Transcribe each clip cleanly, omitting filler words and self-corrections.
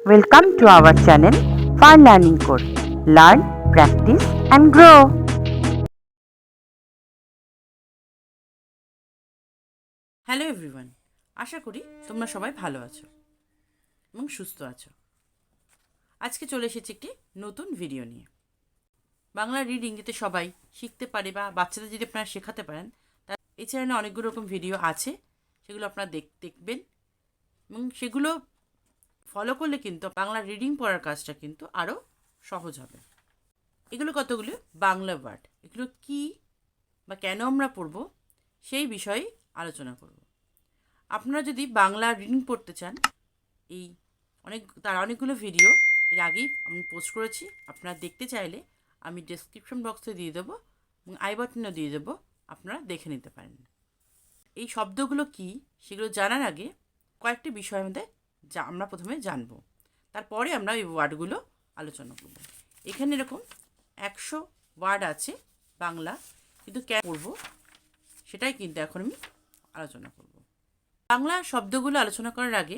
Welcome to our channel funlearningcore. Learn, practice and grow. Hello everyone, আশা করি তোমরা সবাই ভালো আছো এবং সুস্থ আছো। আজকে চলে এসেছি একটি নতুন ভিডিও নিয়ে। বাংলা রিডিং যাতে সবাই শিখতে পারে বা বাচ্চাদের যদি আপনারা শেখাতে পারেন, তা এই চ্যানেলে অনেকগুলো রকম ভিডিও আছে, সেগুলো আপনারা দেখবেন এবং সেগুলো ফলো করলে কিন্তু বাংলা রিডিং পড়ার কাজটা কিন্তু আরও সহজ হবে। এগুলো কতগুলো বাংলা ওয়ার্ড, এগুলো কী বা কেন আমরা পড়ব সেই বিষয়ে আলোচনা করব। আপনারা যদি বাংলা রিডিং পড়তে চান, তার অনেকগুলো ভিডিও এর আগেই আমি পোস্ট করেছি। আপনারা দেখতে চাইলে আমি ডেসক্রিপশন বক্সে দিয়ে দেবো এবং আই বাটনেও দিয়ে দেবো, আপনারা দেখে নিতে পারেন। এই শব্দগুলো কি সেগুলো জানার আগে কয়েকটি বিষয় আমরা প্রথমে জানব, তারপরে আমরা এই ওয়ার্ডগুলো আলোচনা করব। এখানে এরকম 100 ওয়ার্ড আছে বাংলা, কিন্তু কেন পড়ব সেটাই কিন্তু এখন আমি আলোচনা করব। বাংলা শব্দগুলো আলোচনা করার আগে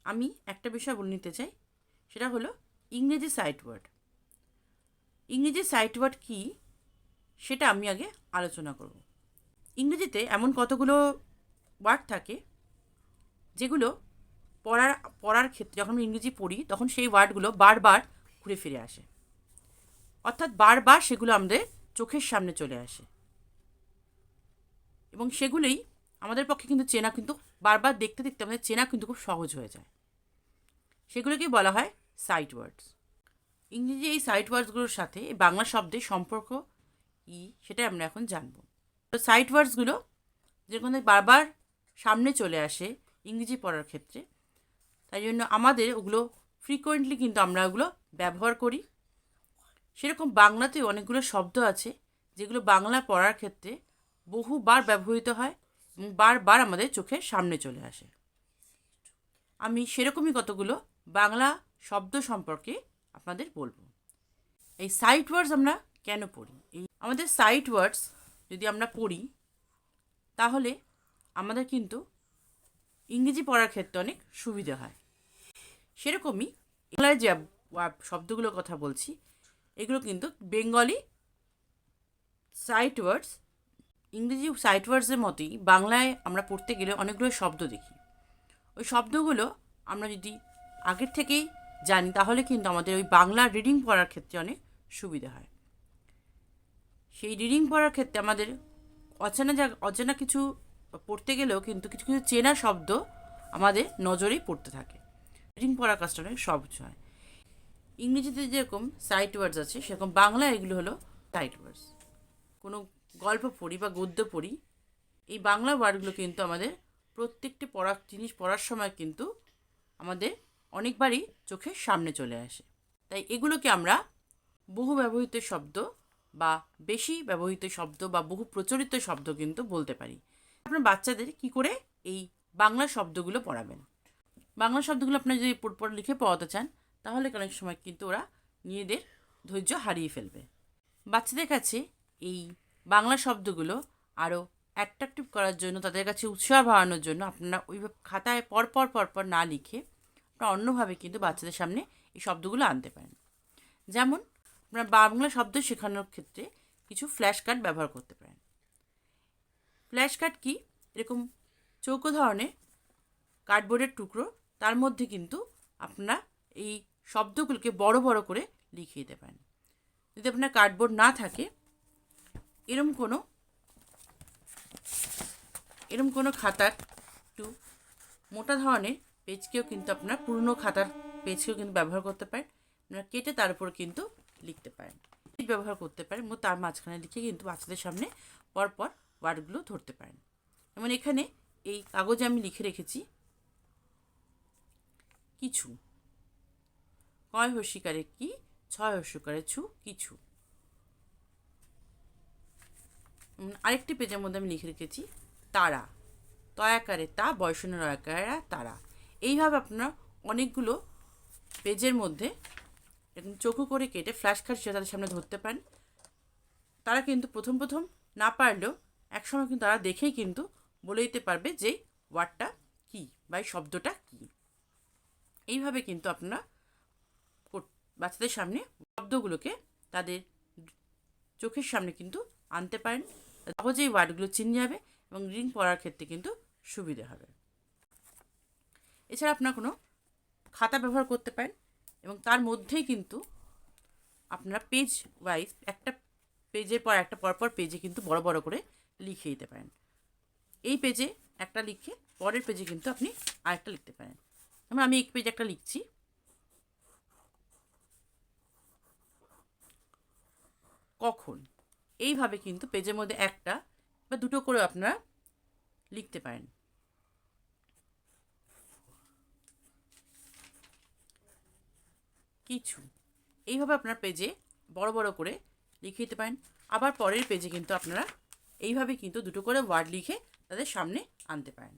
আমি একটা বিষয় বলে নিতে চাই, সেটা হলো ইংরেজি সাইট ওয়ার্ড। ইংরেজি সাইট ওয়ার্ড কী সেটা আমি আগে আলোচনা করব। ইংরেজিতে এমন কতগুলো ওয়ার্ড থাকে যেগুলো পড়ার ক্ষেত্রে, যখন আমি ইংরেজি পড়ি তখন সেই ওয়ার্ডগুলো বারবার ঘুরে ফিরে আসে, অর্থাৎ বারবার সেগুলো আমাদের চোখের সামনে চলে আসে এবং সেগুলোই আমাদের পক্ষে কিন্তু চেনা, কিন্তু বারবার দেখতে দেখতে আমাদের চেনা কিন্তু খুব সহজ হয়ে যায়। সেগুলোকেই বলা হয় সাইট ওয়ার্ডস। ইংরেজি এই সাইট ওয়ার্ডসগুলোর সাথে এই বাংলা শব্দের সম্পর্ক কী সেটাই আমরা এখন জানব। তো সাইট ওয়ার্ডসগুলো যেরকম বারবার সামনে চলে আসে ইংরেজি পড়ার ক্ষেত্রে, তাই জন্য আমাদের ওগুলো ফ্রিকোয়েন্টলি কিন্তু আমরা ওগুলো ব্যবহার করি। সেরকম বাংলাতেও অনেকগুলো শব্দ আছে যেগুলো বাংলা পড়ার ক্ষেত্রে বহুবার ব্যবহৃত হয় এবং বারবার আমাদের চোখের সামনে চলে আসে। আমি সেরকমই কতগুলো বাংলা শব্দ সম্পর্কে আপনাদের বলবো। এই সাইট ওয়ার্ডস আমরা কেন পড়ি? আমাদের সাইট ওয়ার্ডস যদি আমরা পড়ি তাহলে আমাদের কিন্তু ইংরেজি পড়ার ক্ষেত্রে অনেক সুবিধা হয়। সেরকমই বাংলায় যে শব্দগুলোর কথা বলছি, এগুলো কিন্তু বেঙ্গলি সাইট ওয়ার্ডস। ইংরেজি সাইট ওয়ার্ডসের মতোই বাংলায় আমরা পড়তে গেলে অনেকগুলো শব্দ দেখি। ওই শব্দগুলো আমরা যদি আগের থেকেই জানি তাহলে কিন্তু আমাদের ওই বাংলা রিডিং পড়ার ক্ষেত্রে অনেক সুবিধা হয়। সেই রিডিং পড়ার ক্ষেত্রে আমাদের অচেনা কিছু পড়তে গেলেও কিন্তু কিছু কিছু চেনা শব্দ আমাদের নজরেই পড়তে থাকে। রিডিং পড়ার কাজটা অনেক সহজ হয়। ইংরেজিতে যেরকম সাইট ওয়ার্ডস আছে, সেরকম বাংলা এগুলো হলো সাইট ওয়ার্ডস। কোনো গল্প পড়ি বা গদ্য পড়ি, এই বাংলা ওয়ার্ডগুলো কিন্তু আমাদের প্রত্যেকটি জিনিস পড়ার সময় কিন্তু আমাদের অনেকবারই চোখের সামনে চলে আসে। তাই এগুলোকে আমরা বহু ব্যবহৃত শব্দ বা বেশি ব্যবহৃত শব্দ বা বহু প্রচলিত শব্দ কিন্তু বলতে পারি। আপনার বাচ্চাদের কি করে এই বাংলা শব্দগুলো পড়াবেন? বাংলা শব্দগুলো আপনার যদি লিখে পড়াতে চান তাহলে অনেক সময় কিন্তু ওরা নিজেদের ধৈর্য হারিয়ে ফেলবে। বাচ্চাদের কাছে এই বাংলা শব্দগুলো আরও অ্যাট্রাকটিভ করার জন্য, তাদের কাছে উৎসাহ বাড়ানোর জন্য আপনারা ওইভাবে খাতায় পরপর না লিখে আপনারা অন্যভাবে কিন্তু বাচ্চাদের সামনে এই শব্দগুলো আনতে পারেন। যেমন আপনারা বাংলা শব্দ শেখানোর ক্ষেত্রে কিছু ফ্ল্যাশ কার্ড ব্যবহার করতে পারেন। ফ্ল্যাশ কার্ড কি? এরকম চৌকো ধরনের কার্ডবোর্ডের টুকরো, তার মধ্যে কিন্তু আপনারা এই শব্দগুলোকে বড় বড় করে লিখিয়ে দিতে পারেন। যদি আপনার কার্ডবোর্ড না থাকে, এরম কোনো খাতার একটু মোটা ধরনের পেজকেও কিন্তু আপনার পুরনো খাতার পেজকেও কিন্তু ব্যবহার করতে পারেন। আপনারা কেটে তার উপর কিন্তু লিখতে পারেন, ব্যবহার করতে পারেন এবং তার মাঝখানে লিখে কিন্তু বাচ্চাদের সামনে পরপর ওয়ার্ডগুলো ধরতে পারেন। যেমন এখানে এই কাগজে আমি লিখে রেখেছি কিছু, কয় হস্যিকারে কি, ছয় হস্যকারে ছু, কিছু। আরেকটি পেজের মধ্যে আমি লিখে রেখেছি তারা, তয়াকারে তা, বয়সনের রয়াকারা, তারা। এইভাবে আপনারা অনেকগুলো পেজের মধ্যে এরকম চৌকো করে কেটে ফ্ল্যাশ কার্ড হিসেবে তাদের সামনে ধরতে পারেন। তারা কিন্তু প্রথম না পারলেও একসময় কিন্তু তারা দেখেই কিন্তু বলে দিতে পারবে যে ওয়ার্ডটা কী বা এই শব্দটা কী। এইভাবে কিন্তু আপনারা বাচ্চাদের সামনে শব্দগুলোকে তাদের চোখের সামনে কিন্তু আনতে পারেন, সহজেই ওয়ার্ডগুলো চিনে যাবে এবং রিডিং পড়ার ক্ষেত্রে কিন্তু সুবিধে হবে। এছাড়া আপনার কোনো খাতা ব্যবহার করতে পারেন এবং তার মধ্যেই কিন্তু আপনারা পেজ ওয়াইজ একটা পেজের পর একটা পরপর পেজে কিন্তু বড় বড় করে লিখে দিতে পারেন। এই পেজে একটা লিখে পরের পেজে কিন্তু আপনি আরেকটা লিখতে পারেন। যেমন আমি এক পেজে একটা লিখছি, কখন। এইভাবে কিন্তু পেজের মধ্যে একটা বা দুটো করে আপনারা লিখতে পারেন। কিছু, এইভাবে আপনার পেজে বড় বড় করে লিখে দিতে পারেন। আবার পরের পেজে কিন্তু আপনারা এইভাবে কিন্তু দুটো করে ওয়ার্ড লিখে তাদের সামনে আনতে পারেন।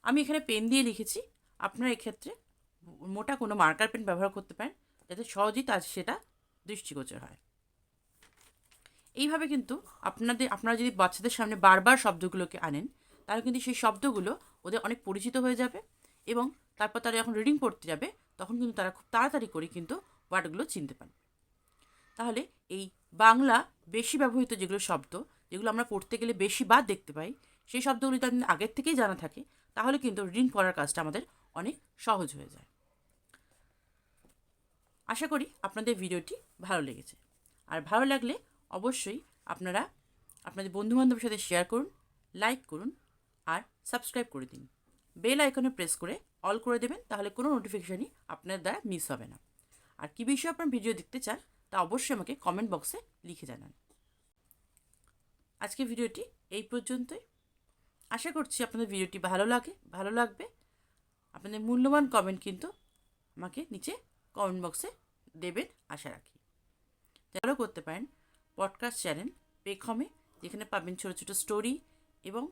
আমি এখানে পেন দিয়ে লিখেছি, আপনারা এক্ষেত্রে মোটা কোনো মার্কার পেন ব্যবহার করতে পারেন যাতে সহজেই সেটা দৃষ্টিগোচর হয়। এইভাবে কিন্তু আপনারা যদি বাচ্চাদের সামনে বারবার শব্দগুলোকে আনেন, তাহলে কিন্তু সেই শব্দগুলো ওদের অনেক পরিচিত হয়ে যাবে এবং তারপর তারা যখন রিডিং পড়তে যাবে তখন কিন্তু তারা খুব তাড়াতাড়ি করে কিন্তু ওয়ার্ডগুলো চিনতে পারবে। তাহলে এই বাংলা বেশি ব্যবহৃত যেগুলো শব্দ, যেগুলো আমরা পড়তে গেলে বেশি বার দেখতে পাই, সেই শব্দগুলি যদি আগের থেকেই জানা থাকে তাহলে কিন্তু রিডিং পড়ার কাজটা আমাদের অনেক সহজ হয়ে যায়। আশা করি আপনাদের ভিডিওটি ভালো লেগেছে। আর ভালো লাগলে অবশ্যই আপনারা আপনাদের বন্ধুবান্ধবের সাথে শেয়ার করুন, লাইক করুন আর সাবস্ক্রাইব করে দিন। বেল আইকনে প্রেস করে অল করে দেবেন, তাহলে কোনো নোটিফিকেশানই আপনার দ্বারা মিস হবে না। আর কী বিষয়ে আপনার ভিডিও দেখতে চান তা অবশ্যই আমাকে কমেন্ট বক্সে লিখে জানান। আজকে ভিডিওটি এই পর্যন্তই। আশা করছি আপনাদের ভিডিওটি ভালো লাগবে। আপনাদের মূল্যবান কমেন্ট কিন্তু আমাকে নিচে কমেন্ট বক্সে দেবেন আশা রাখি। ফলো করতে পারেন পডকাস্ট চ্যানেল পেখমে, যেখানে পাবেন ছোটো ছোটো স্টোরি এবং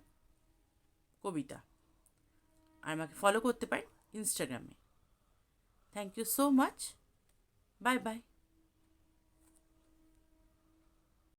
কবিতা। আর আমাকে ফলো করতে পারেন ইনস্টাগ্রামে। Thank you so much. Bye by.